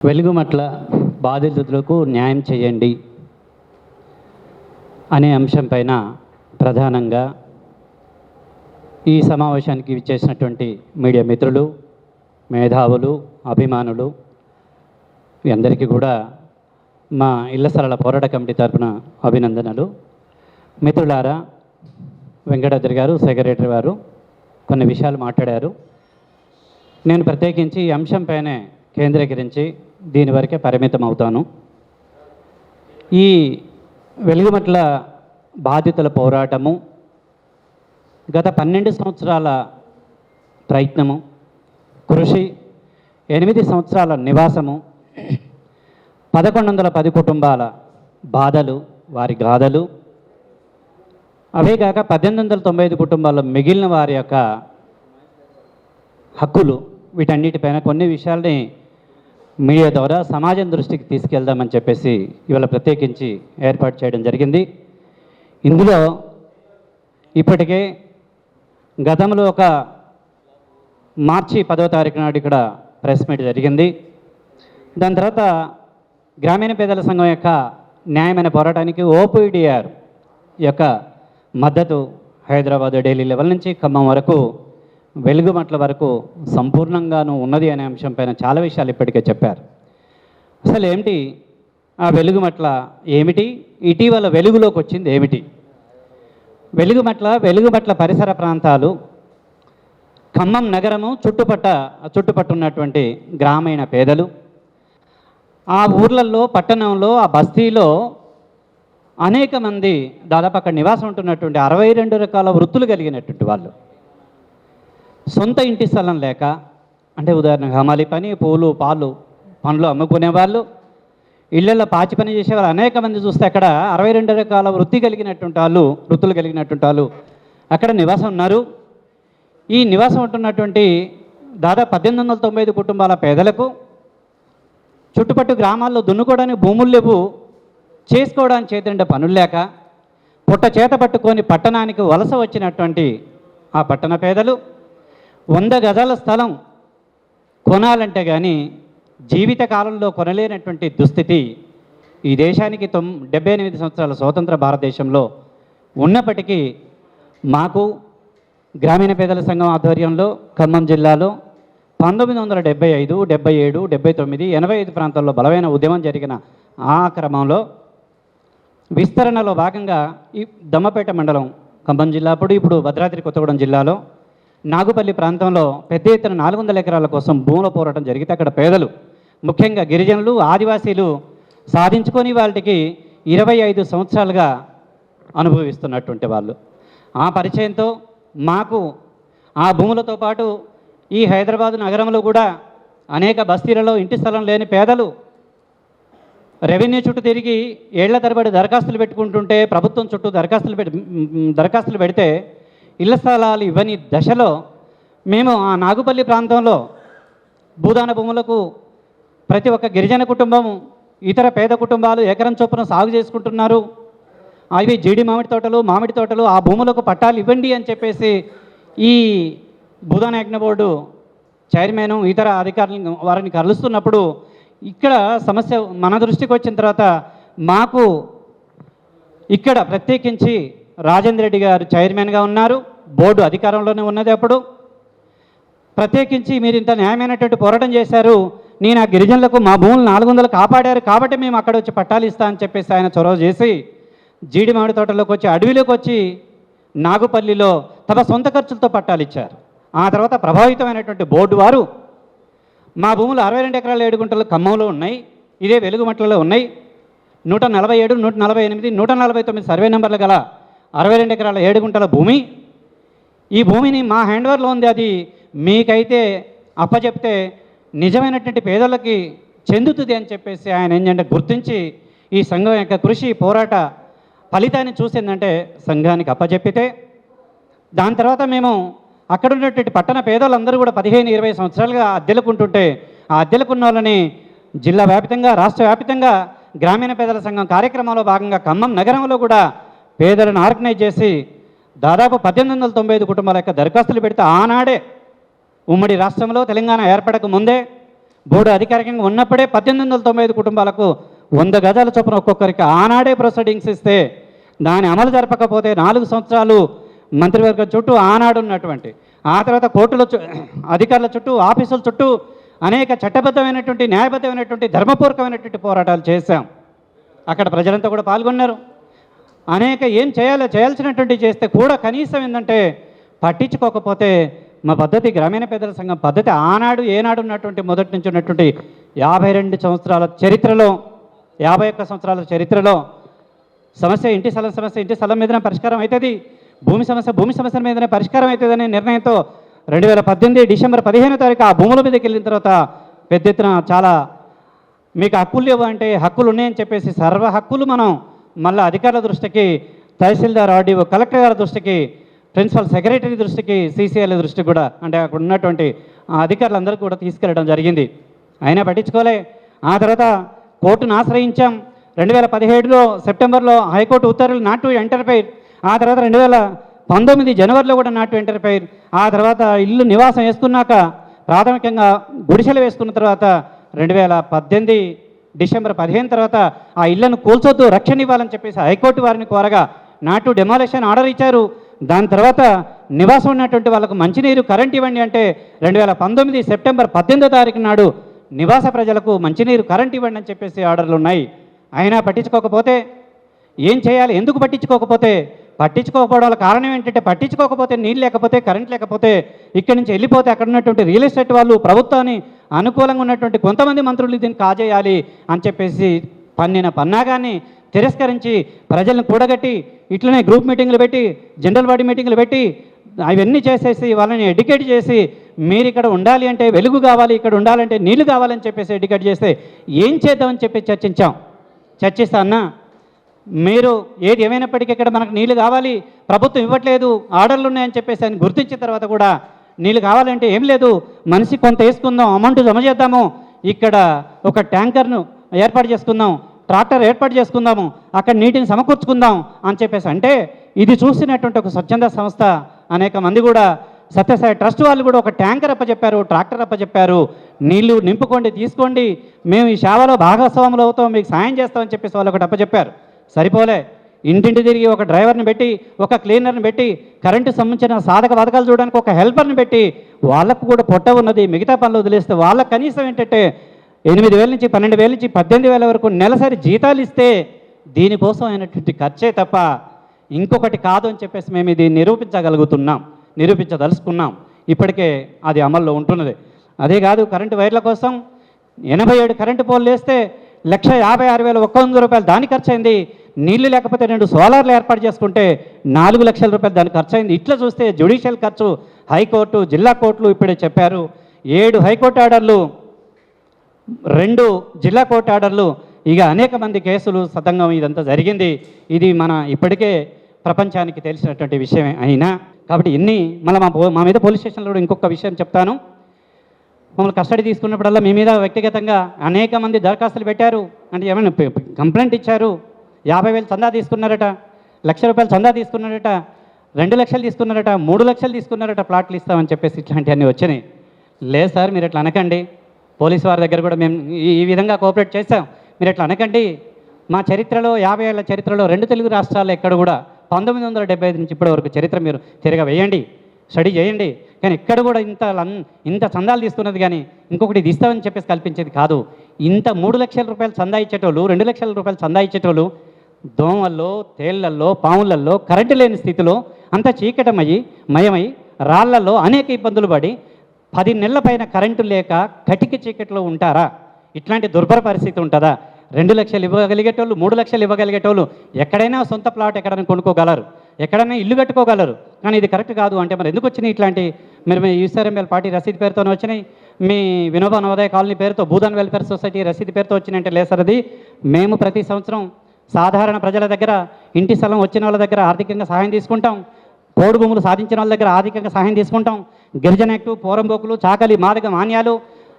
వెలుగుమట్ల బాధితులకు న్యాయం చేయండి అనే అంశం పైన ప్రధానంగా ఈ సమావేశానికి విచ్చేసినటువంటి మీడియా మిత్రులు, మేధావులు, అభిమానులు అందరికీ కూడా మా ఇళ్ల స్థలాల పోరాట కమిటీ తరఫున అభినందనలు. మిత్రులారా, వెంకటాద్రి గారు, సెక్రటరీ వారు కొన్ని విషయాలు మాట్లాడారు. నేను ప్రత్యేకించి ఈ అంశంపైనే కేంద్రీకరించి దీని వరకే పరిమితం అవుతాను. ఈ వెలుగుమట్ల బాధితుల పోరాటము గత 12 సంవత్సరాల ప్రయత్నము, కృషి, 8 సంవత్సరాల నివాసము, 1110 కుటుంబాల బాధలు, వారి గాథలు, అవేగాక 1895 కుటుంబాల్లో మిగిలిన వారి యొక్క హక్కులు, వీటన్నిటిపైన కొన్ని విషయాల్ని మీడియా ద్వారా సమాజం దృష్టికి తీసుకెళ్దామని చెప్పేసి ఇవాళ ప్రత్యేకించి ఏర్పాటు చేయడం జరిగింది. ఇందులో ఇప్పటికే గతంలో ఒక మార్చి 10వ తారీఖు నాడు ఇక్కడ ప్రెస్ మీట్ జరిగింది. దాని తర్వాత గ్రామీణ పేదల సంఘం యొక్క న్యాయమైన పోరాటానికి ఓపీడీఆర్ యొక్క మద్దతు హైదరాబాద్, ఢిల్లీ లెవెల్ నుంచి ఖమ్మం వరకు, వెలుగుమట్ల వరకు సంపూర్ణంగాను ఉన్నది అనే అంశం పైన చాలా విషయాలు ఇప్పటికే చెప్పారు. అసలు ఏమిటి ఆ వెలుగుమట్ల, ఏమిటి ఇటీవల వెలుగులోకి వచ్చింది ఏమిటి? వెలుగుమట్ల పరిసర ప్రాంతాలు, ఖమ్మం నగరము చుట్టుపట్టున్నటువంటి గ్రామీణ పేదలు, ఆ ఊర్లలో, పట్టణంలో, ఆ బస్తీలో అనేక మంది దాదాపు అక్కడ నివాసం ఉంటున్నటువంటి 62 రకాల వృత్తులు కలిగినటువంటి వాళ్ళు, సొంత ఇంటి స్థలం లేక, అంటే ఉదాహరణకు హమాలి పని, పూలు, పాలు, పండ్లు అమ్ముకునేవాళ్ళు, ఇళ్లలో పాచి పని చేసేవాళ్ళు అనేక మంది చూస్తే అక్కడ 62 రకాల వృత్తులు కలిగినటువంటి వాళ్ళు అక్కడ నివాసం ఉన్నారు. ఈ నివాసం ఉంటున్నటువంటి దాదాపు 1895 కుటుంబాల పేదలకు చుట్టుపట్టు గ్రామాల్లో దున్నుకోవడానికి భూములు లేవు, చేసుకోవడానికి చేతిండే పనులు లేక పుట్ట చేత పట్టుకొని పట్టణానికి వలస వచ్చినటువంటి ఆ పట్టణ పేదలు 100 గజాల స్థలం కొనాలంటే కానీ జీవితకాలంలో కొనలేనటువంటి దుస్థితి ఈ దేశానికి 78 సంవత్సరాల స్వతంత్ర భారతదేశంలో ఉన్నప్పటికీ మాకు గ్రామీణ పేదల సంఘం ఆధ్వర్యంలో ఖమ్మం జిల్లాలో 1975, 77, 79, 85 ప్రాంతాల్లో బలమైన ఉద్యమం జరిగిన ఆ క్రమంలో విస్తరణలో భాగంగా ఈ దమ్మపేట మండలం ఖమ్మం జిల్లా, ఇప్పుడు భద్రాద్రి కొత్తగూడెం జిల్లాలో నాగుపల్లి ప్రాంతంలో పెద్ద ఎత్తున 400 ఎకరాల కోసం భూముల పోరాటం జరిగితే అక్కడ పేదలు, ముఖ్యంగా గిరిజనులు, ఆదివాసీలు సాధించుకొని వాళ్ళకి 25 సంవత్సరాలుగా అనుభవిస్తున్నటువంటి వాళ్ళు. ఆ పరిచయంతో మాకు ఆ భూములతో పాటు ఈ హైదరాబాదు నగరంలో కూడా అనేక బస్తీలలో ఇంటి స్థలం లేని పేదలు రెవెన్యూ చుట్టూ తిరిగి ఏళ్ల తరబడి దరఖాస్తులు పెట్టుకుంటుంటే, ప్రభుత్వం చుట్టూ దరఖాస్తులు పెడితే ఇళ్ల స్థలాలు ఇవ్వని దశలో మేము ఆ నాగుపల్లి ప్రాంతంలో భూదాన భూములకు ప్రతి ఒక్క గిరిజన కుటుంబము, ఇతర పేద కుటుంబాలు ఎకరం చొప్పున సాగు చేసుకుంటున్నారు. అవి జీడి మామిడి తోటలు, ఆ భూములకు పట్టాలు ఇవ్వండి అని చెప్పేసి ఈ భూదాన యజ్ఞ బోర్డు చైర్మన్, ఇతర అధికారులు వారిని కలుస్తున్నప్పుడు ఇక్కడ సమస్య మన దృష్టికి వచ్చిన తర్వాత మాకు ఇక్కడ ప్రత్యేకించి రాజేంద్ర రెడ్డి గారు చైర్మన్గా ఉన్నారు, బోర్డు అధికారంలోనే ఉన్నది. అప్పుడు ప్రత్యేకించి మీరు ఇంత న్యాయమైనటువంటి పోరాటం చేశారు, నేను ఆ గిరిజనులకు మా భూములు 400 కాపాడారు కాబట్టి మేము అక్కడ వచ్చి పట్టాలు ఇస్తా అని చెప్పేసి ఆయన చొరవ చేసి జీడి మామిడి తోటలోకి వచ్చి, అడవిలోకి వచ్చి నాగుపల్లిలో తమ సొంత ఖర్చులతో పట్టాలు ఇచ్చారు. ఆ తర్వాత ప్రభావితమైనటువంటి బోర్డు వారు మా భూములు 62 ఎకరాల 7 గుంటలు ఖమ్మంలో ఉన్నాయి, ఇదే వెలుగుమట్లలో ఉన్నాయి, 147, 148, 149 సర్వే నెంబర్లు గల 62 ఎకరాల 7 గుంటల భూమి, ఈ భూమిని మా హ్యాండ్ఓవర్లో ఉంది, అది మీకైతే అప్పచెప్తే నిజమైనటువంటి పేదలకి చెందుతుంది అని చెప్పేసి ఆయన ఏంటంటే గుర్తించి ఈ సంఘం యొక్క కృషి, పోరాట ఫలితాన్ని చూసిందంటే సంఘానికి అప్పచెప్పితే, దాని తర్వాత మేము అక్కడ ఉన్నటువంటి పట్టణ పేదలందరూ కూడా 15-20 సంవత్సరాలుగా అద్దెలుకుంటుంటే ఆ అద్దెలుకున్న వాళ్ళని జిల్లా వ్యాప్తంగా, రాష్ట్ర వ్యాప్తంగా గ్రామీణ పేదల సంఘం కార్యక్రమంలో భాగంగా ఖమ్మం నగరంలో కూడా పేదలను ఆర్గనైజ్ చేసి దాదాపు 1895 కుటుంబాల యొక్క దరఖాస్తులు పెడితే ఆనాడే ఉమ్మడి రాష్ట్రంలో తెలంగాణ ఏర్పడక ముందే బోర్డు అధికారికంగా ఉన్నప్పుడే 1895 కుటుంబాలకు 100 గజాల చొప్పున ఒక్కొక్కరికి ఆనాడే ప్రొసీడింగ్స్ ఇస్తే దాని అమలు జరపకపోతే 4 సంవత్సరాలు మంత్రివర్గం చుట్టూ ఆనాడు ఉన్నటువంటి, ఆ తర్వాత కోర్టుల అధికారుల చుట్టూ, ఆఫీసుల చుట్టూ అనేక చట్టబద్ధమైనటువంటి, న్యాయబద్ధమైనటువంటి, ధర్మపూర్వకమైనటువంటి పోరాటాలు చేశాం. అక్కడ ప్రజలంతా కూడా పాల్గొన్నారు. అనేక ఏం చేయాల్సినటువంటి చేస్తే కూడా కనీసం ఏంటంటే పట్టించుకోకపోతే మా పద్ధతి, గ్రామీణ పేదల సంఘం పద్ధతి ఆనాడు ఏనాడు ఉన్నటువంటి మొదటి నుంచి ఉన్నటువంటి 52 సంవత్సరాల చరిత్రలో, 51 సంవత్సరాల చరిత్రలో సమస్య ఇంటి స్థలం మీదనే పరిష్కారం అవుతుంది, భూమి సమస్య మీదనే పరిష్కారం అవుతుందనే నిర్ణయంతో 2018 డిసెంబర్ 15వ తారీఖు ఆ భూముల మీదకి వెళ్ళిన తర్వాత పెద్ద ఎత్తున చాలా మీకు హక్కులు లేవు అంటే హక్కులు ఉన్నాయని చెప్పేసి సర్వ హక్కులు మనం మళ్ళీ అధికారుల దృష్టికి, తహసీల్దార్, ఆర్డీఓ, కలెక్టర్ గారి దృష్టికి, ప్రిన్సిపల్ సెక్రటరీ దృష్టికి, సీసీఎల్ దృష్టికి కూడా, అంటే అక్కడ ఉన్నటువంటి అధికారులందరికీ కూడా తీసుకెళ్ళడం జరిగింది. అయినా పట్టించుకోలే. ఆ తర్వాత కోర్టును ఆశ్రయించాం. 2017 సెప్టెంబర్లో హైకోర్టు ఉత్తర్వులు నాట్ టు ఎంటర్ ఫెయిర్. ఆ తర్వాత 2019 జనవరిలో కూడా నాట్ టు ఎంటర్ ఫెయిర్. ఆ తర్వాత ఇల్లు నివాసం వేసుకున్నాక ప్రాథమికంగా గుడిసెలు వేసుకున్న తర్వాత 2018 డిసెంబర్ 15 తర్వాత ఆ ఇళ్లను కూల్చొద్దు, రక్షణ ఇవ్వాలని చెప్పేసి హైకోర్టు వారిని కోరగా నాట్ టు డెమాలిషన్ ఆర్డర్ ఇచ్చారు. దాని తర్వాత నివాసం ఉన్నటువంటి వాళ్ళకు మంచినీరు, కరెంట్ ఇవ్వండి అంటే 2019 సెప్టెంబర్ 18వ తారీఖు నాడు నివాస ప్రజలకు మంచినీరు, కరెంట్ ఇవ్వండి అని చెప్పేసి ఆర్డర్లు ఉన్నాయి. అయినా పట్టించుకోకపోతే ఏం చేయాలి? ఎందుకు పట్టించుకోకపోవడం కారణం ఏంటంటే పట్టించుకోకపోతే నీళ్ళు లేకపోతే, కరెంట్ లేకపోతే ఇక్కడి నుంచి వెళ్ళిపోతే అక్కడ ఉన్నటువంటి రియల్ ఎస్టేట్ వాళ్ళు, ప్రభుత్వాన్ని అనుకూలంగా ఉన్నటువంటి కొంతమంది మంత్రులు దీన్ని కాజేయాలి అని చెప్పేసి పన్నిన పన్నాగాన్ని తిరస్కరించి ప్రజలను కూడగట్టి ఇట్లనే గ్రూప్ మీటింగ్లు పెట్టి, జనరల్ బాడీ మీటింగ్లు పెట్టి అవన్నీ చేసేసి వాళ్ళని ఎడ్యుకేట్ చేసి మీరు ఇక్కడ ఉండాలి అంటే వెలుగు కావాలి, ఇక్కడ ఉండాలంటే నీళ్లు కావాలని చెప్పేసి ఎడ్యుకేట్ చేస్తే ఏం చేద్దామని చెప్పి చర్చిస్తా అన్నా, మీరు ఏది ఏమైనప్పటికీ ఇక్కడ మనకు నీళ్లు కావాలి, ప్రభుత్వం ఇవ్వట్లేదు, ఆర్డర్లు ఉన్నాయని చెప్పేసి ఆయన గుర్తించిన తర్వాత కూడా నీళ్ళు కావాలంటే ఏం లేదు, మనిషి కొంత వేసుకుందాం, అమౌంట్ జమ చేద్దాము, ఇక్కడ ఒక ట్యాంకర్ను ఏర్పాటు చేసుకుందాం, ట్రాక్టర్ ఏర్పాటు చేసుకుందాము, అక్కడ నీటిని సమకూర్చుకుందాం అని చెప్పేసి అంటే ఇది చూసినటువంటి ఒక స్వచ్ఛంద సంస్థ అనేక మంది కూడా సత్యసాయి ట్రస్ట్ వాళ్ళు కూడా ఒక ట్యాంకర్ అప్పచెప్పారు, ట్రాక్టర్ అప్పచెప్పారు, నీళ్లు నింపుకోండి, తీసుకోండి, మేము ఈ సేవలో భాగస్వాములు అవుతాం, మీకు సాయం చేస్తామని చెప్పేసి వాళ్ళు ఒకటి అప్పచెప్పారు. సరిపోలే, ఇంటింటి తిరిగి ఒక డ్రైవర్ని పెట్టి, ఒక క్లీనర్ని పెట్టి, కరెంటు సంబంధించిన సాధక పథకాలు చూడడానికి ఒక హెల్పర్ని పెట్టి, వాళ్ళకు కూడా పొట్ట ఉన్నది, మిగతా పనులు వదిలేస్తే వాళ్ళకి కనీసం ఏంటంటే 8,000 నుంచి 12,000 నుంచి 18,000 వరకు నెలసరి జీతాలు ఇస్తే దీనికోసం అయినటువంటి ఖర్చే తప్ప ఇంకొకటి కాదు అని చెప్పేసి మేము ఇది నిరూపించదలుచుకున్నాం. ఇప్పటికే అది అమల్లో ఉంటున్నది. అదే కాదు, కరెంటు వైర్ల కోసం 87 కరెంటు పోల్లు వేస్తే 1,56,100 దానికి ఖర్చు అయింది. నీళ్లు లేకపోతే 2 సోలార్లు ఏర్పాటు చేసుకుంటే 4 లక్షల రూపాయలు దానికి ఖర్చు అయింది. ఇట్లా చూస్తే జ్యుడిషియల్ ఖర్చు, హైకోర్టు, జిల్లా కోర్టులు ఇప్పుడే చెప్పారు, 7 హైకోర్టు ఆర్డర్లు, 2 జిల్లా కోర్టు ఆర్డర్లు, ఇక అనేక మంది కేసులు సతంగం ఇదంతా జరిగింది. ఇది మన ఇప్పటికే ప్రపంచానికి తెలిసినటువంటి విషయమే అయినా కాబట్టి ఇన్ని మళ్ళీ మా మీద పోలీస్ స్టేషన్లో కూడా ఇంకొక విషయం చెప్తాను. మమ్మల్ని కస్టడీ తీసుకున్నప్పుడల్లా మీ మీద వ్యక్తిగతంగా అనేక మంది దరఖాస్తులు పెట్టారు. అంటే ఏమైనా కంప్లైంట్ ఇచ్చారు, 50,000 చందా తీసుకున్నారట, ₹1,00,000 చందా తీసుకున్నారట, 2 లక్షలు తీసుకున్నారట, 3 లక్షలు తీసుకున్నారట, ప్లాట్లు ఇస్తామని చెప్పేసి ఇట్లాంటివన్నీ వచ్చినాయి. లేదు సార్, మీరు ఎట్లా అనకండి, పోలీసు వారి దగ్గర కూడా మేము ఈ విధంగా కోఆపరేట్ చేస్తాం, మీరు ఎట్లా అనకండి, మా చరిత్రలో 50 ఏళ్ల చరిత్రలో 2 తెలుగు రాష్ట్రాల్లో ఎక్కడ కూడా 1975 నుంచి ఇప్పటి వరకు చరిత్ర మీరు తిరగ వేయండి, స్టడీ చేయండి, కానీ ఎక్కడ కూడా ఇంత చందాలు తీసుకున్నది కానీ ఇంకొకటి ఇది ఇస్తామని చెప్పేసి కల్పించేది కాదు. ఇంత 3 లక్షల రూపాయలు చందా ఇచ్చేటోళ్ళు, 2 లక్షల రూపాయలు చందా ఇచ్చేటోళ్ళు దోమల్లో, తేళ్లల్లో, పాములల్లో, కరెంటు లేని స్థితిలో అంత మయమై రాళ్లలో అనేక ఇబ్బందులు పడి 10 నెలల పైన కరెంటు లేక కటిక చీకట్లో ఉంటారా? ఇట్లాంటి దుర్భర పరిస్థితి ఉంటుందా? 2 లక్షలు ఇవ్వగలిగేటోళ్ళు, 3 లక్షలు ఇవ్వగలిగేటోళ్ళు ఎక్కడైనా సొంత ప్లాట్ ఎక్కడైనా కొనుక్కోగలరు, ఎక్కడైనా ఇల్లు కట్టుకోగలరు. కానీ ఇది కరెక్ట్ కాదు అంటే మరి ఎందుకు వచ్చినాయి ఇట్లాంటి? మీరు మీ యూసీఆర్ఎంఎల్ పార్టీ రసీదు పేరుతోనే వచ్చినాయి, మీ వినోబా నవోదయ కాలనీ పేరుతో, భూదాన్ వెల్ఫేర్ సొసైటీ రసీదు పేరుతో వచ్చినాయంటే లేదు సార్. అది మేము ప్రతి సంవత్సరం సాధారణ ప్రజల దగ్గర, ఇంటి స్థలం వచ్చిన వాళ్ళ దగ్గర ఆర్థికంగా సహాయం తీసుకుంటాం, కోడి భూములు సాధించిన వాళ్ళ దగ్గర ఆర్థికంగా సహాయం తీసుకుంటాం, గిరిజన యాక్టు, పోరంబోకులు, చాకలి, మాదిగ, మాన్యాలు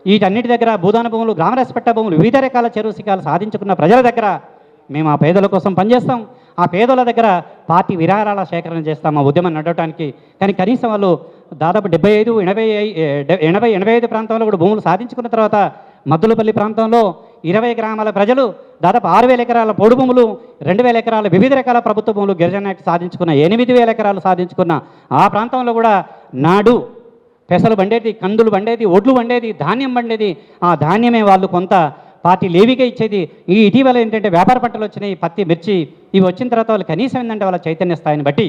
వీటన్నిటి దగ్గర, భూదాన భూములు, గ్రామరసపట్ట భూములు, వివిధ రకాల చెరువు శిఖాలు సాధించుకున్న ప్రజల దగ్గర మేము ఆ పేదల కోసం పనిచేస్తాం. ఆ పేదల దగ్గర పార్టీ విరాళాల సేకరణ చేస్తాం ఆ ఉద్యమం నడవడానికి. కానీ కనీసం వాళ్ళు దాదాపు 75, 80, 85 ప్రాంతంలో కూడా భూములు సాధించుకున్న తర్వాత మద్దులపల్లి ప్రాంతంలో 20 గ్రామాల ప్రజలు దాదాపు 6,000 ఎకరాల పొడు భూములు, 2,000 ఎకరాల వివిధ రకాల ప్రభుత్వ భూములు గిరిజన యాక్ట్ సాధించుకున్న 8,000 ఎకరాలు సాధించుకున్న ఆ ప్రాంతంలో కూడా నాడు పెసలు పండేది, కందులు పండేది, ఒడ్లు పండేది, ధాన్యం పండేది. ఆ ధాన్యమే వాళ్ళు కొంత పార్టీ లేవిగా ఇచ్చేది. ఈ ఇటీవల ఏంటంటే వ్యాపార పంటలు వచ్చినాయి, పత్తి, మిర్చి, ఇవి వచ్చిన తర్వాత వాళ్ళు కనీసం ఏంటంటే వాళ్ళ చైతన్య స్థాయిని బట్టి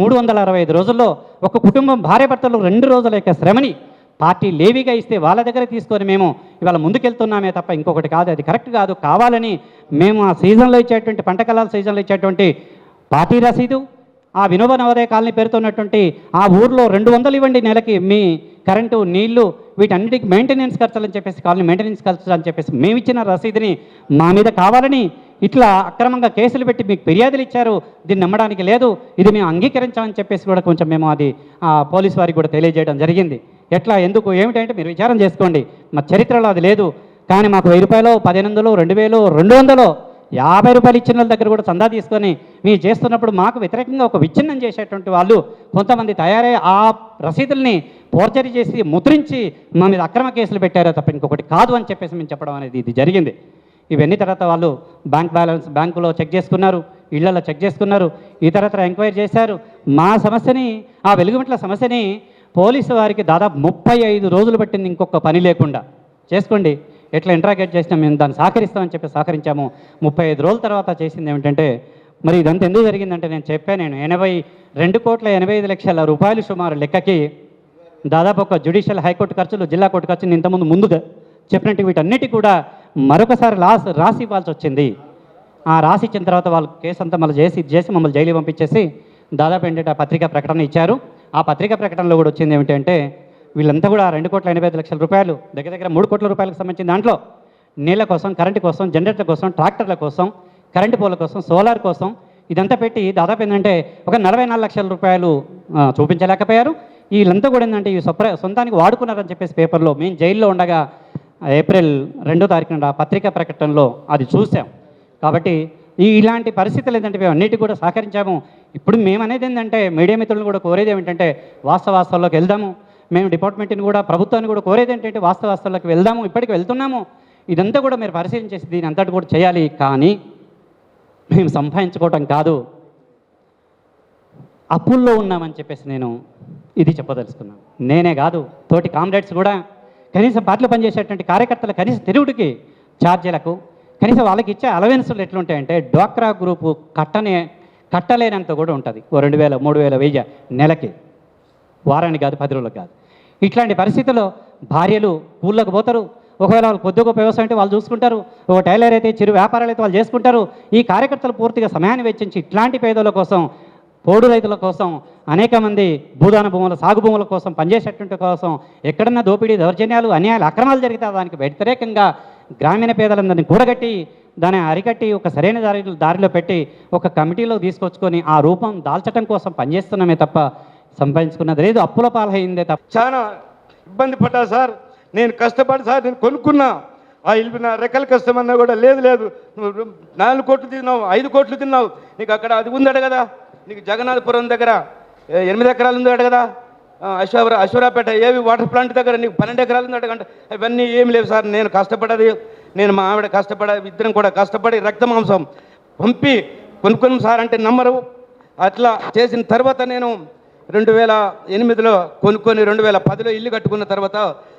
365 రోజుల్లో ఒక కుటుంబం భార్యాభర్తలు 2 రోజుల యొక్క శ్రమని పార్టీ లేవిగా ఇస్తే వాళ్ళ దగ్గర తీసుకొని మేము ఇవాళ ముందుకెళ్తున్నామే తప్ప ఇంకొకటి కాదు. అది కరెక్ట్ కాదు. కావాలని మేము ఆ సీజన్లో ఇచ్చేటువంటి పంట కాలాల సీజన్లో ఇచ్చేటువంటి పార్టీ రసీదు, ఆ వినోబ నవోదయ కాలనీ పేరుతో ఉన్నటువంటి ఆ ఊర్లో 200 ఇవ్వండి నెలకి మీ కరెంటు, నీళ్లు, వీటన్నిటికి మెయింటెనెన్స్ ఖర్చులు అని చెప్పేసి, కాలనీ మెయింటెనెన్స్ ఖర్చులు అని చెప్పేసి మేము ఇచ్చిన రసీదుని మా మీద కావాలని ఇట్లా అక్రమంగా కేసులు పెట్టి మీకు ఫిర్యాదులు ఇచ్చారు, దీన్ని నమ్మడానికి లేదు, ఇది మేము అంగీకరించామని చెప్పేసి కూడా కొంచెం మేము అది పోలీసు వారికి కూడా తెలియజేయడం జరిగింది. ఎట్లా, ఎందుకు, ఏమిటంటే మీరు విచారం చేసుకోండి, మా చరిత్రలో అది లేదు. కానీ మాకు 1000 రూపాయలు, 1500, 2000, 200, 50 రూపాయలు ఇచ్చిన వాళ్ళ దగ్గర కూడా చందా తీసుకొని మీరు చేస్తున్నప్పుడు మాకు వ్యతిరేకంగా ఒక విచ్ఛిన్నం చేసేటువంటి వాళ్ళు కొంతమంది తయారై ఆ రసీదుల్ని ఫోర్జరీ చేసి ముద్రించి మా మీద అక్రమ కేసులు పెట్టారో తప్ప ఇంకొకటి కాదు అని చెప్పేసి మేము చెప్పడం అనేది ఇది జరిగింది. ఇవన్నీ తర్వాత వాళ్ళు బ్యాంక్ బ్యాలెన్స్ బ్యాంకులో చెక్ చేసుకున్నారు, ఇళ్లలో చెక్ చేసుకున్నారు, ఇతరత్ర ఎంక్వైరీ చేశారు. మా సమస్యని, ఆ వెలుగుమిట్ల సమస్యని పోలీసు వారికి దాదాపు 35 రోజులు పట్టింది ఇంకొక పని లేకుండా. చేసుకోండి, ఎట్లా ఇంట్రాగేట్ చేసినా మేము దాన్ని సహకరిస్తామని చెప్పి సహకరించాము. 35 రోజుల తర్వాత చేసింది ఏమిటంటే, మరి ఇదంతా ఎందుకు జరిగిందంటే నేను చెప్పాను, నేను 82,85,00,000 రూపాయలు సుమారు లెక్కకి దాదాపు ఒక జ్యుడిషియల్ హైకోర్టు ఖర్చులు, జిల్లా కోర్టు ఖర్చులు ఇంతకుముందు ముందుగా చెప్పినట్టు వీటన్నిటి కూడా మరొకసారి రాసి ఇవ్వాల్సి వచ్చింది. ఆ రాసి ఇచ్చిన తర్వాత వాళ్ళు కేసు అంతా మళ్ళీ చేసి మమ్మల్ని జైలు పంపించేసి దాదాపు ఏంటంటే ఆ పత్రికా ప్రకటన ఇచ్చారు. ఆ పత్రికా ప్రకటనలో కూడా వచ్చింది ఏమిటంటే, వీళ్ళంతా కూడా 2,85,00,000 రూపాయలు, దగ్గర 3 కోట్ల రూపాయలకు సంబంధించిన దాంట్లో నీళ్ళ కోసం, కరెంటు కోసం, జనరేటర్ల కోసం, ట్రాక్టర్ల కోసం, కరెంటు పోల కోసం, సోలార్ కోసం ఇదంతా పెట్టి దాదాపు ఏంటంటే ఒక 44 లక్షల రూపాయలు చూపించలేకపోయారు. వీళ్ళంతా కూడా ఏంటంటే ఇవి సొంతానికి వాడుకున్నారని చెప్పేసి పేపర్లో మేము జైల్లో ఉండగా ఏప్రిల్ 2వ తారీఖున ఆ పత్రికా ప్రకటనలో అది చూసాం. కాబట్టి ఇలాంటి పరిస్థితులు ఏంటంటే మేము అన్నిటి కూడా సహకరించాము. ఇప్పుడు మేము అనేది ఏంటంటే మీడియా మిత్రులను కూడా కోరేది ఏమిటంటే వాస్తవాల్లోకి వెళ్దాము. మేము డిపార్ట్మెంట్ని కూడా, ప్రభుత్వాన్ని కూడా కోరేది ఏంటంటే వాస్తవాల్లోకి వెళ్దాము. ఇప్పటికి వెళ్తున్నాము. ఇదంతా కూడా మీరు పరిశీలించేసి దీని అంతటి కూడా చేయాలి. కానీ మేము సంపాదించుకోవటం కాదు, అప్పుల్లో ఉన్నామని చెప్పేసి నేను ఇది చెప్పదలుచుకున్నాను. నేనే కాదు, తోటి కామ్రేడ్స్ కూడా, కనీసం పార్టీలో పనిచేసేటువంటి కార్యకర్తల కనీసం తిరుగుడికి ఛార్జీలకు కనీసం వాళ్ళకి ఇచ్చే అలవెన్సులు ఎట్లుంటాయంటే డోక్రా గ్రూపు కట్టలేనంత కూడా ఉంటుంది. 2,000, 3,000, 1000 నెలకి, వారానికి కాదు, 10 రోజులకు కాదు. ఇట్లాంటి పరిస్థితుల్లో భార్యలు ఊళ్ళోకి పోతారు. ఒకవేళ వాళ్ళు కొద్దిగా వ్యవసాయం అంటే వాళ్ళు చూసుకుంటారు, ఒక టైలర్ అయితే, చిరు వ్యాపారాలు అయితే వాళ్ళు చేసుకుంటారు. ఈ కార్యకర్తలు పూర్తిగా సమయాన్ని వెచ్చించి ఇట్లాంటి పేదల కోసం, పోడు రైతుల కోసం, అనేక మంది భూదాన భూముల, సాగు భూముల కోసం పనిచేసేటువంటి కోసం ఎక్కడన్నా దోపిడీ, దౌర్జన్యాలు, అన్యాయాలు, అక్రమాలు జరిగితే దానికి వ్యతిరేకంగా గ్రామీణ పేదలందరినీ కూడగట్టి దాన్ని అరికట్టి ఒక సరైన దారిలో పెట్టి ఒక కమిటీలో తీసుకొచ్చుకొని ఆ రూపం దాల్చడం కోసం పనిచేస్తున్నామే తప్ప సంపాదించుకున్నది లేదు. అప్పుల పాలైందే తప్ప. చాలా ఇబ్బంది పడ్డా సార్, నేను కష్టపడి సార్, నేను కొనుక్కున్నా ఆ ఇల్లు, నా రెక్కలు కష్టమన్నా కూడా లేదు నువ్వు 4 కోట్లు తిన్నావు, 5 కోట్లు తిన్నావు, నీకు అక్కడ అది ఉందట కదా, నీకు జగన్నాథపురం దగ్గర 8 ఎకరాలు ఉందట కదా, అశ్వరాపేట ఏవి వాటర్ ప్లాంట్ దగ్గర నీకు 12 ఎకరాలు ఉందట కంటే ఇవన్నీ ఏమి లేవు సార్. నేను కష్టపడది, నేను మా ఆవిడ ఇద్దరం కూడా కష్టపడి రక్త మాంసం పంపి కొనుక్కున్నాం సార్ అంటే నమ్మరు. అట్లా చేసిన తర్వాత నేను 2008లో కొనుక్కొని 2010లో ఇల్లు కట్టుకున్న తర్వాత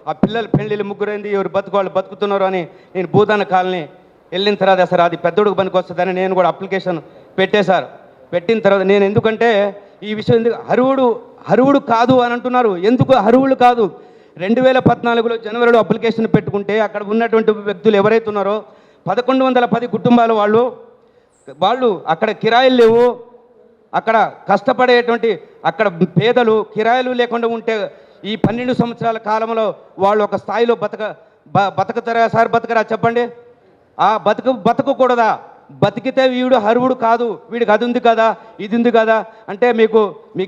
ఆ పిల్లలు పెళ్ళిళ్ళు ముగ్గురైంది, ఎవరు వాళ్ళు బతుకుతున్నారు అని నేను భూదాన కాలనీ వెళ్ళిన తర్వాత సార్ అది పెద్దోడుకు పనికి వస్తుందని నేను కూడా అప్లికేషన్ పెట్టేశారు. పెట్టిన తర్వాత నేను ఎందుకంటే ఈ విషయం ఎందుకు అర్హుడు కాదు అని అంటున్నారు. ఎందుకు అర్హులు కాదు? 2014లో జనవరిలో అప్లికేషన్ పెట్టుకుంటే అక్కడ ఉన్నటువంటి వ్యక్తులు ఎవరైతే ఉన్నారో 1110 కుటుంబాల వాళ్ళు అక్కడ కిరాయిలు లేవు, అక్కడ కష్టపడేటువంటి అక్కడ పేదలు కిరాయిలు లేకుండా ఉంటే ఈ 12 సంవత్సరాల కాలంలో వాళ్ళు ఒక స్థాయిలో బతకతారా సార్? బతకరా చెప్పండి. ఆ బతకకూడదా? బతికితే వీడు అర్హుడు కాదు, వీడికి అది ఉంది కదా, ఇది ఉంది కదా అంటే మీకు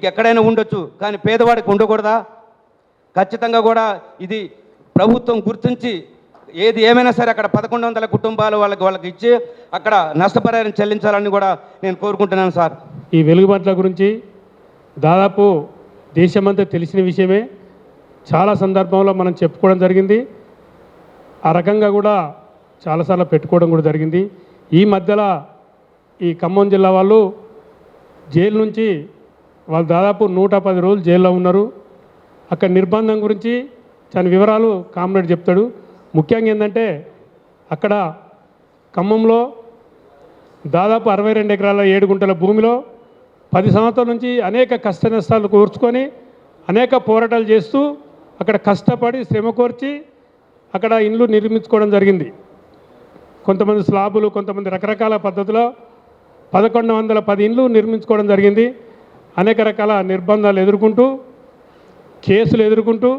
ఎక్కడైనా ఉండొచ్చు, కానీ పేదవాడికి ఉండకూడదా? ఖచ్చితంగా కూడా ఇది ప్రభుత్వం గుర్తించి ఏది ఏమైనా సరే అక్కడ 1100 కుటుంబాలు వాళ్ళకి ఇచ్చి అక్కడ నష్టపరిహారం చెల్లించాలని కూడా నేను కోరుకుంటున్నాను సార్. ఈ వెలుగుబాట్ల గురించి దాదాపు దేశమంతా తెలిసిన విషయమే. చాలా సందర్భంలో మనం చెప్పుకోవడం జరిగింది. ఆ రకంగా కూడా చాలాసార్లు పెట్టుకోవడం కూడా జరిగింది. ఈ మధ్యలో ఈ ఖమ్మం జిల్లా వాళ్ళు జైలు నుంచి వాళ్ళు దాదాపు 110 రోజులు జైల్లో ఉన్నారు. అక్కడ నిర్బంధం గురించి చాలా వివరాలు కామ్రేడ్ చెప్తాడు. ముఖ్యంగా ఏంటంటే అక్కడ ఖమ్మంలో దాదాపు 62 ఎకరాల 7 గుంటల భూమిలో 10 సంవత్సరాల నుంచి అనేక కష్ట నష్టాలు కూర్చుకొని అనేక పోరాటాలు చేస్తూ అక్కడ కష్టపడి శ్రమ కోర్చి అక్కడ ఇండ్లు నిర్మించుకోవడం జరిగింది. కొంతమంది స్లాబులు, కొంతమంది రకరకాల పద్ధతిలో 1110 ఇండ్లు నిర్మించుకోవడం జరిగింది. అనేక రకాల నిర్బంధాలు ఎదుర్కొంటూ, కేసులు ఎదుర్కొంటూ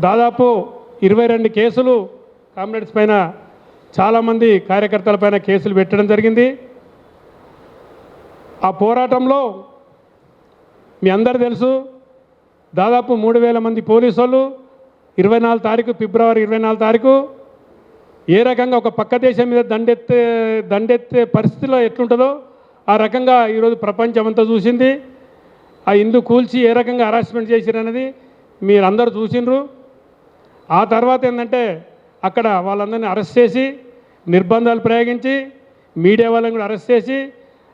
దాదాపు 22 కేసులు కామ్రేడ్స్ పైన, చాలామంది కార్యకర్తల పైన కేసులు పెట్టడం జరిగింది. ఆ పోరాటంలో మీ అందరూ తెలుసు, దాదాపు 3000 మంది పోలీసు వాళ్ళు 24 తారీఖు, ఫిబ్రవరి 24 తారీఖు ఏ రకంగా ఒక పక్క దేశం మీద దండెత్తే పరిస్థితిలో ఎట్లుంటుందో ఆ రకంగా ఈరోజు ప్రపంచం అంతా చూసింది. ఆ ఇండ్లు కూల్చి ఏ రకంగా హరాస్మెంట్ చేసిరన్నది మీరందరూ చూసిండ్రు. ఆ తర్వాత ఏంటంటే అక్కడ వాళ్ళందరినీ అరెస్ట్ చేసి నిర్బంధాలు ప్రయోగించి మీడియా వాళ్ళని కూడా అరెస్ట్ చేసి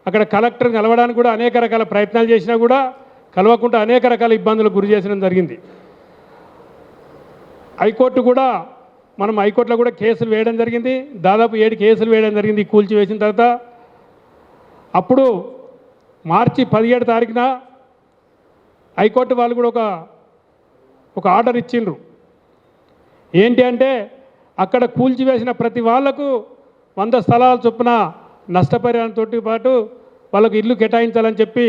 అక్కడ కలెక్టర్ని కలవడానికి కూడా అనేక రకాల ప్రయత్నాలు చేసినా కూడా కలవకుండా అనేక రకాల ఇబ్బందులకు గురి చేసడం జరిగింది. హైకోర్టు కూడా మనం హైకోర్టులో కూడా కేసులు వేయడం జరిగింది. దాదాపు 7 కేసులు వేయడం జరిగింది కూల్చి వేసిన తర్వాత. అప్పుడు మార్చి 17 తారీఖున హైకోర్టు వాళ్ళు కూడా ఒక ఆర్డర్ ఇచ్చిండ్రు. ఏంటి అంటే అక్కడ కూల్చివేసిన ప్రతి వాళ్లకు 100 స్థలాల చొప్పున నష్టపరిహారంతో పాటు వాళ్ళకు ఇల్లు కేటాయించాలని చెప్పి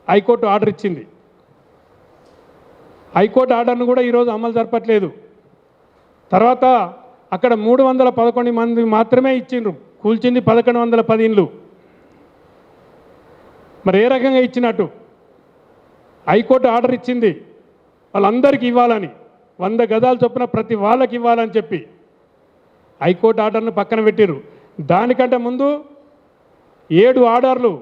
హైకోర్టు ఆర్డర్ ఇచ్చింది. హైకోర్టు ఆర్డర్ను కూడా ఈరోజు అమలు జరపట్లేదు. తర్వాత అక్కడ 311 మంది మాత్రమే ఇచ్చిండ్రు, కూల్చింది 1110 ఇండ్లు. మరి ఏ రకంగా ఇచ్చినట్టు? హైకోర్టు ఆర్డర్ ఇచ్చింది వాళ్ళందరికీ ఇవ్వాలని, 100 గజాల చొప్పున ప్రతి వాళ్ళకి ఇవ్వాలని చెప్పి హైకోర్టు ఆర్డర్ను పక్కన పెట్టిర్రు. దానికంటే ముందు 7 ఆర్డర్లు,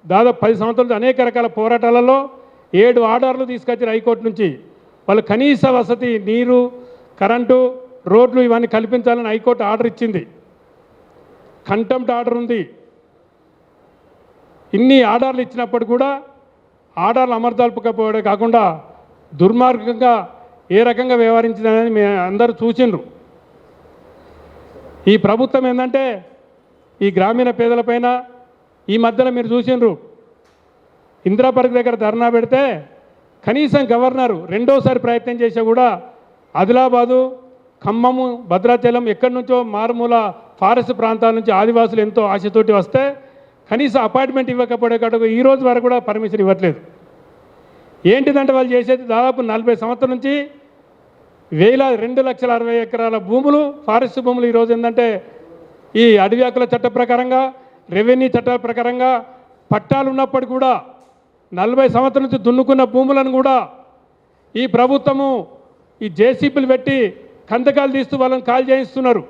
దాదాపు 10 సంవత్సరాలు అనేక రకాల పోరాటాలలో 7 ఆర్డర్లు తీసుకొచ్చారు హైకోర్టు నుంచి. వాళ్ళు కనీస వసతి, నీరు, కరెంటు, రోడ్లు ఇవన్నీ కల్పించాలని హైకోర్టు ఆర్డర్ ఇచ్చింది. కంటెంప్ట్ ఆర్డర్ ఉంది. ఇన్ని ఆర్డర్లు ఇచ్చినప్పుడు కూడా ఆర్డర్లు అమలుజరపకపోవడం కాకుండా దుర్మార్గంగా ఏ రకంగా వ్యవహరించిందనేది మీ అందరూ చూసిండ్రు. ఈ ప్రభుత్వం ఏంటంటే ఈ గ్రామీణ పేదలపైన ఈ మధ్యలో మీరు చూసిండ్రు, ఇందిరాపార్క్ దగ్గర ధర్నా పెడితే కనీసం గవర్నరు రెండోసారి ప్రయత్నం చేసా కూడా ఆదిలాబాదు, ఖమ్మము, భద్రాచలం ఎక్కడి నుంచో మారుమూల ఫారెస్ట్ ప్రాంతాల నుంచి ఆదివాసులు ఎంతో ఆశతోటి వస్తే కనీసం అపాయింట్మెంట్ ఇవ్వకపోతే కాదు ఈ రోజు వరకు కూడా పర్మిషన్ ఇవ్వట్లేదు. ఏంటిదంటే వాళ్ళు చేసేది దాదాపు 40 సంవత్సరాల నుంచి 2,60,000 ఎకరాల భూములు, ఫారెస్ట్ భూములు ఈరోజు ఏంటంటే ఈ అడవి హక్కుల చట్ట ప్రకారంగా, రెవెన్యూ చట్టాల ప్రకారంగా పట్టాలు ఉన్నప్పటికీ కూడా 40 సంవత్సరాల నుంచి దున్నుకున్న భూములను కూడా ఈ ప్రభుత్వము ఈ జేసీపీలు పెట్టి కందకాలు తీస్తూ వాళ్ళని కాల్ చేయిస్తున్నారు.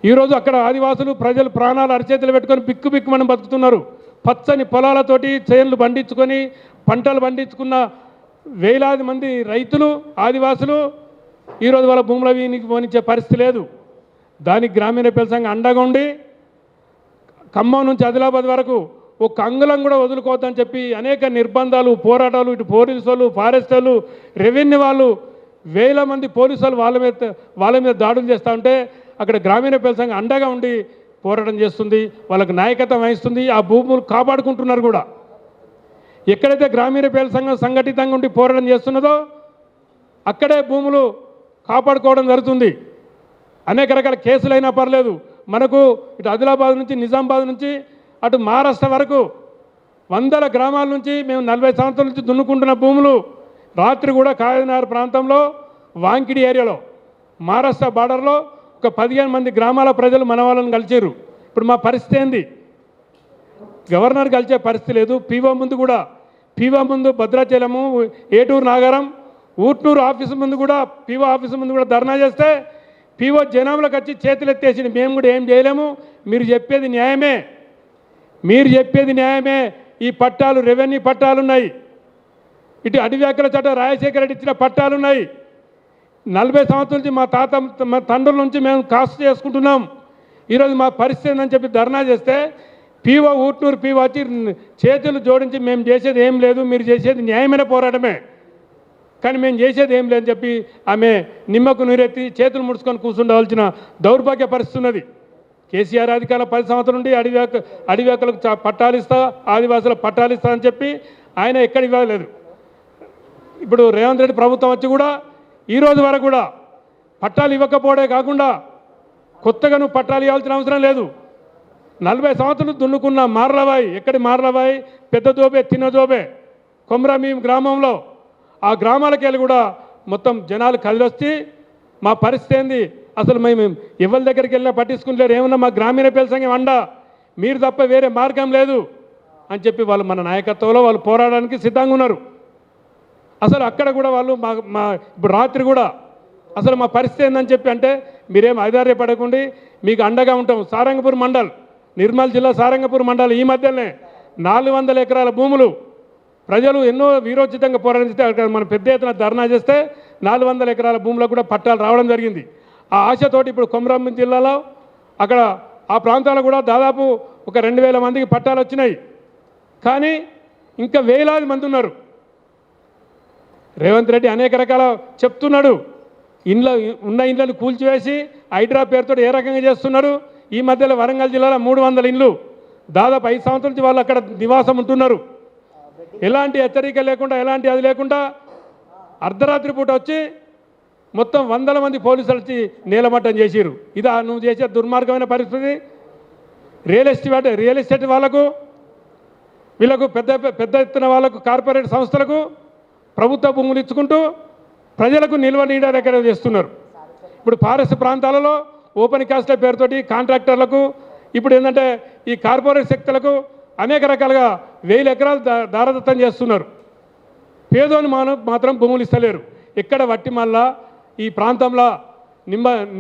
ఈరోజు అక్కడ ఆదివాసులు ప్రజలు ప్రాణాలు అరచేతులు పెట్టుకొని బిక్కుబిక్కుమని బతుకుతున్నారు. పచ్చని పొలాలతోటి చేన్లు పండించుకొని పంటలు పండించుకున్న వేలాది మంది రైతులు, ఆదివాసులు ఈరోజు వాళ్ళ భూముల వీనికి పోనిచ్చే పరిస్థితి లేదు. దానికి గ్రామీణ పేదల సంఘం అండగా ఉండి ఖమ్మం నుంచి ఆదిలాబాద్ వరకు ఒక అంగుళం కూడా వదులుకోవద్దని చెప్పి అనేక నిర్బంధాలు, పోరాటాలు, ఇటు పోలీసు వాళ్ళు, ఫారెస్ట్ వాళ్ళు, రెవెన్యూ వాళ్ళు, వేల మంది పోలీసు వాళ్ళు వాళ్ళ మీద దాడులు చేస్తూ ఉంటే అక్కడ గ్రామీణ పేదల సంఘం అండగా ఉండి పోరాటం చేస్తుంది, వాళ్ళకు నాయకత్వం వహిస్తుంది. ఆ భూములు కాపాడుకుంటున్నారు కూడా. ఎక్కడైతే గ్రామీణ పేదల సంఘం సంఘటితంగా ఉండి పోరాటం చేస్తున్నదో అక్కడే భూములు కాపాడుకోవడం జరుగుతుంది. అనేక రకాల కేసులైనా పర్లేదు, మనకు ఇటు ఆదిలాబాద్ నుంచి, నిజామాబాద్ నుంచి అటు మహారాష్ట్ర వరకు 100 గ్రామాల నుంచి మేము 40 సంవత్సరాల నుంచి దున్నుకుంటున్న భూములు రాత్రి కూడా కాకినాడ ప్రాంతంలో వాంకిడి ఏరియాలో మహారాష్ట్ర బార్డర్లో ఒక 15 మంది గ్రామాల ప్రజలు మన వాళ్ళని కలిచారు. ఇప్పుడు మా పరిస్థితి ఏంది? గవర్నర్ కలిసే పరిస్థితి లేదు. పీఓ ముందు కూడా, పీఓ ముందు భద్రాచలము, ఏటూరు నాగారం, ఊట్నూరు ఆఫీసు ముందు కూడా, పీఓ ఆఫీసు ముందు కూడా ధర్నా చేస్తే పీఓ జనంలోకి వచ్చి చేతులు ఎత్తేసి మేము కూడా ఏం చేయలేము, మీరు చెప్పేది న్యాయమే, మీరు చెప్పేది న్యాయమే, ఈ పట్టాలు రెవెన్యూ పట్టాలు ఉన్నాయి, ఇటు అడవి హక్కుల చట్టం రాజశేఖర రెడ్డి ఇచ్చిన పట్టాలు ఉన్నాయి, 40 సంవత్సరాల నుంచి మా తండ్రుల నుంచి మేము కాస్ట్ చేసుకుంటున్నాం. ఈరోజు మా పరిస్థితి ఏందని చెప్పి ధర్నా చేస్తే ఊట్నూరు పీఓ వచ్చి చేతులు జోడించి మేము చేసేది ఏం లేదు, మీరు చేసేది న్యాయమైన పోరాటమే, కానీ మేము చేసేది ఏం లేదని చెప్పి ఆమె నిమ్మకు నీరెత్తి చేతులు ముడుచుకొని కూర్చుండవలసిన దౌర్భాగ్య పరిస్థితి ఉన్నది. కేసీఆర్ అధికారుల 10 సంవత్సరాల నుండి అడివేకలకు పట్టాలు ఇస్తా, ఆదివాసులకు పట్టాలు ఇస్తా అని చెప్పి ఆయన ఎక్కడ ఇవ్వలేదు. ఇప్పుడు రేవంత్ రెడ్డి ప్రభుత్వం వచ్చి కూడా ఈరోజు వరకు కూడా పట్టాలు ఇవ్వకపోవడే కాకుండా కొత్తగా నువ్వు పట్టాలు ఇవ్వాల్సిన అవసరం లేదు. 40 సంవత్సరాలు దున్నుకున్న మార్లబాయి, ఎక్కడి మార్లబాయి, పెద్ద దోబే, చిన్న దోబే, కొమ్రమీం గ్రామంలో ఆ గ్రామాలకు వెళ్ళి కూడా మొత్తం జనాలు కదిలొచ్చి మా పరిస్థితి ఏంది, అసలు మేము ఎవరి దగ్గరికి వెళ్ళినా పట్టించుకుంటలేరు, ఏమన్నా మా గ్రామీణ పేదల సంఘం అండ, మీరు తప్ప వేరే మార్గం లేదు అని చెప్పి వాళ్ళు మన నాయకత్వంలో వాళ్ళు పోరాడడానికి సిద్ధంగా ఉన్నారు. అసలు అక్కడ కూడా వాళ్ళు మా ఇప్పుడు రాత్రి కూడా అసలు మా పరిస్థితి ఏందని చెప్పి అంటే మీరేం ఆధారపడకండి, మీకు అండగా ఉంటాం. సారంగపూర్ మండల్, నిర్మల్ జిల్లా సారంగపూర్ మండల్ ఈ మధ్యనే 400 ఎకరాల భూములు ప్రజలు ఎన్నో వీరోచితంగా పోరాడిస్తే అక్కడ మనం పెద్ద ఎత్తున ధర్నా చేస్తే 400 ఎకరాల భూములకు కూడా పట్టాలు రావడం జరిగింది. ఆ ఆశతోటి ఇప్పుడు కొమరంభీం జిల్లాలో అక్కడ ఆ ప్రాంతాల్లో కూడా దాదాపు ఒక 2000 మందికి పట్టాలు వచ్చినాయి. కానీ ఇంకా వేలాది మంది ఉన్నారు. రేవంత్ రెడ్డి అనేక రకాల చెప్తున్నాడు, ఉన్న ఇండ్లను కూల్చివేసి హైడ్రా పేరుతో ఏ రకంగా చేస్తున్నారు. ఈ మధ్యలో వరంగల్ జిల్లాలో 300 ఇండ్లు దాదాపు 5 సంవత్సరాల నుంచి వాళ్ళు అక్కడ నివాసం ఉంటున్నారు. ఎలాంటి హెచ్చరిక లేకుండా, ఎలాంటి అది లేకుండా అర్ధరాత్రి పూట వచ్చి మొత్తం 100 మంది పోలీసులు వచ్చి నీలమట్టం చేసిరు. ఇదా నువ్వు చేసే దుర్మార్గమైన పరిస్థితి? రియల్ ఎస్టేట్ వాళ్ళకు, వీళ్ళకు పెద్ద ఎత్తున వాళ్ళకు, కార్పొరేట్ సంస్థలకు ప్రభుత్వ భూములు ఇచ్చుకుంటూ ప్రజలకు నిల్వ నీడ చేస్తున్నారు. ఇప్పుడు ఫారెస్ట్ ప్రాంతాలలో ఓపెన్ క్యాస్ట్ల పేరుతోటి కాంట్రాక్టర్లకు, ఇప్పుడు ఏంటంటే ఈ కార్పొరేట్ శక్తులకు అనేక రకాలుగా 1000 ఎకరాలు దారదత్తం చేస్తున్నారు. పేదోని మాత్రం భూములు ఇస్తలేరు. ఇక్కడ వట్టిమల్ల, ఈ ప్రాంతంలో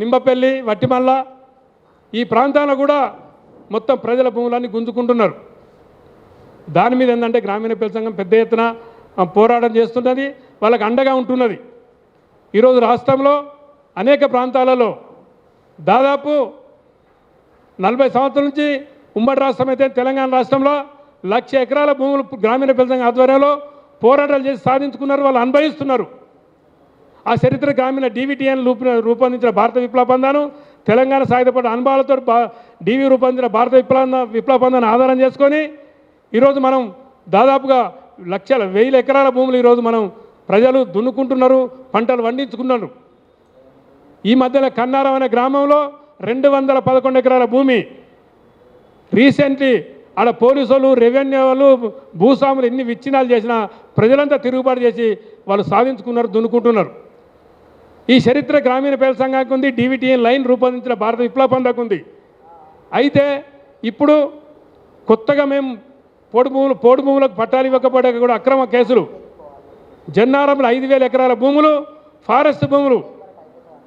నింబపల్లి, వట్టిమల్ల ఈ ప్రాంతాల్లో కూడా మొత్తం ప్రజల భూములన్నీ గుంజుకుంటున్నారు. దాని మీద ఏంటంటే గ్రామీణ పేదల సంఘం పెద్ద ఎత్తున పోరాటం చేస్తున్నది, వాళ్ళకి అండగా ఉంటున్నది. ఈరోజు రాష్ట్రంలో అనేక ప్రాంతాలలో దాదాపు 40 సంవత్సరాల నుంచి ఉమ్మడి రాష్ట్రం అయితే తెలంగాణ రాష్ట్రంలో 1,00,000 ఎకరాల భూములు గ్రామీణ పేదల సంఘం ఆధ్వర్యంలో పోరాటాలు చేసి సాధించుకున్నారు, వాళ్ళు అనుభవిస్తున్నారు. ఆ చరిత్ర గ్రామీణ DVTN రూపొందించిన భారత విప్లవ బంధాను, తెలంగాణ సాయుధపడ్డ అనుభవాలతో DV రూపొందించిన భారత విప్లవ బంధాన్ని ఆధారం చేసుకొని ఈరోజు మనం దాదాపుగా 1,00,000 ఎకరాల భూములు ఈరోజు మనం ప్రజలు దున్నుకుంటున్నారు, పంటలు పండించుకున్నారు. ఈ మధ్యలో కన్నారం అనే గ్రామంలో 211 ఎకరాల భూమి రీసెంట్లీ ఆడ పోలీసు వాళ్ళు, రెవెన్యూ వాళ్ళు, భూస్వాములు ఎన్ని విచ్ఛిన్నాలు చేసినా ప్రజలంతా తిరుగుబాటు చేసి వాళ్ళు సాధించుకున్నారు, దున్నుకుంటున్నారు. ఈ చరిత్ర గ్రామీణ పేదల సంఘానికి ఉంది, DVTN లైన్ రూపొందించిన భారత విప్లవ బంధకు ఉంది. అయితే ఇప్పుడు కొత్తగా మేము పోడు భూములకు పట్టాలు ఇవ్వకపోతే కూడా అక్రమ కేసులు, జన్నారంలో 5,000 ఎకరాల భూములు ఫారెస్ట్ భూములు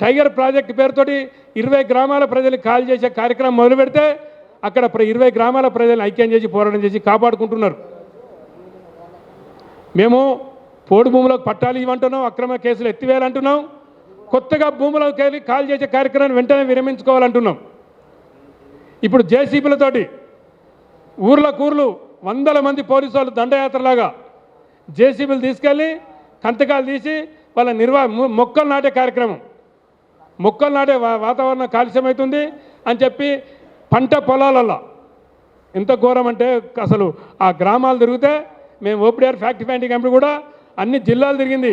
టైగర్ ప్రాజెక్టు పేరుతోటి 20 గ్రామాల ప్రజలు ఖాళీ చేసే కార్యక్రమం మొదలు పెడితే అక్కడ 20 గ్రామాల ప్రజలను ఐక్యం చేసి పోరాటం చేసి కాపాడుకుంటున్నారు. మేము పోడు భూములకు పట్టాలు ఇవ్వంటున్నాం, అక్రమ కేసులు ఎత్తివేయాలంటున్నాం, కొత్తగా భూములకు ఖాళీ చేసే కార్యక్రమాన్ని వెంటనే విరమించుకోవాలంటున్నాం. ఇప్పుడు JCBలతోటి ఊర్లు 100 మంది పోలీసు వాళ్ళు దండయాత్రలాగా JCBలు తీసుకెళ్ళి కంతకాలు తీసి వాళ్ళ మొక్కలు నాటే కార్యక్రమం, మొక్కలు నాటే వాతావరణం కాలుష్యమవుతుంది అని చెప్పి పంట పొలాలలో ఎంత ఘోరం అంటే అసలు ఆ గ్రామాలు తిరిగితే మేము OPDR ఫ్యాక్ట్ ఫైండింగ్ కమిటీ కూడా అన్ని జిల్లాలు తిరిగింది.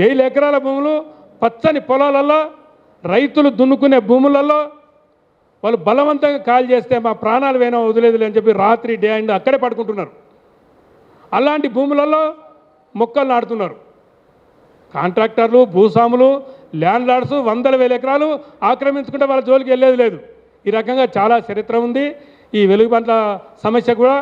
1000 ఎకరాల భూములు పచ్చని పొలాలలో రైతులు దున్నుకునే భూములలో వాళ్ళు బలవంతంగా కాల్ చేస్తే మా ప్రాణాలు వేనో వదిలేదు అని చెప్పి రాత్రి డే అండ్ అక్కడే పడుకుంటున్నారు. అలాంటి భూములలో మొక్కలు నాటుతున్నారు. కాంట్రాక్టర్లు, భూస్వాములు, ల్యాండ్ లార్డ్స్ 100,000 ఎకరాలు ఆక్రమించుకుంటే వాళ్ళ జోలికి వెళ్ళేది లేదు. ఈ రకంగా చాలా చరిత్ర ఉంది. ఈ వెలుగుబంట్ల సమస్య కూడా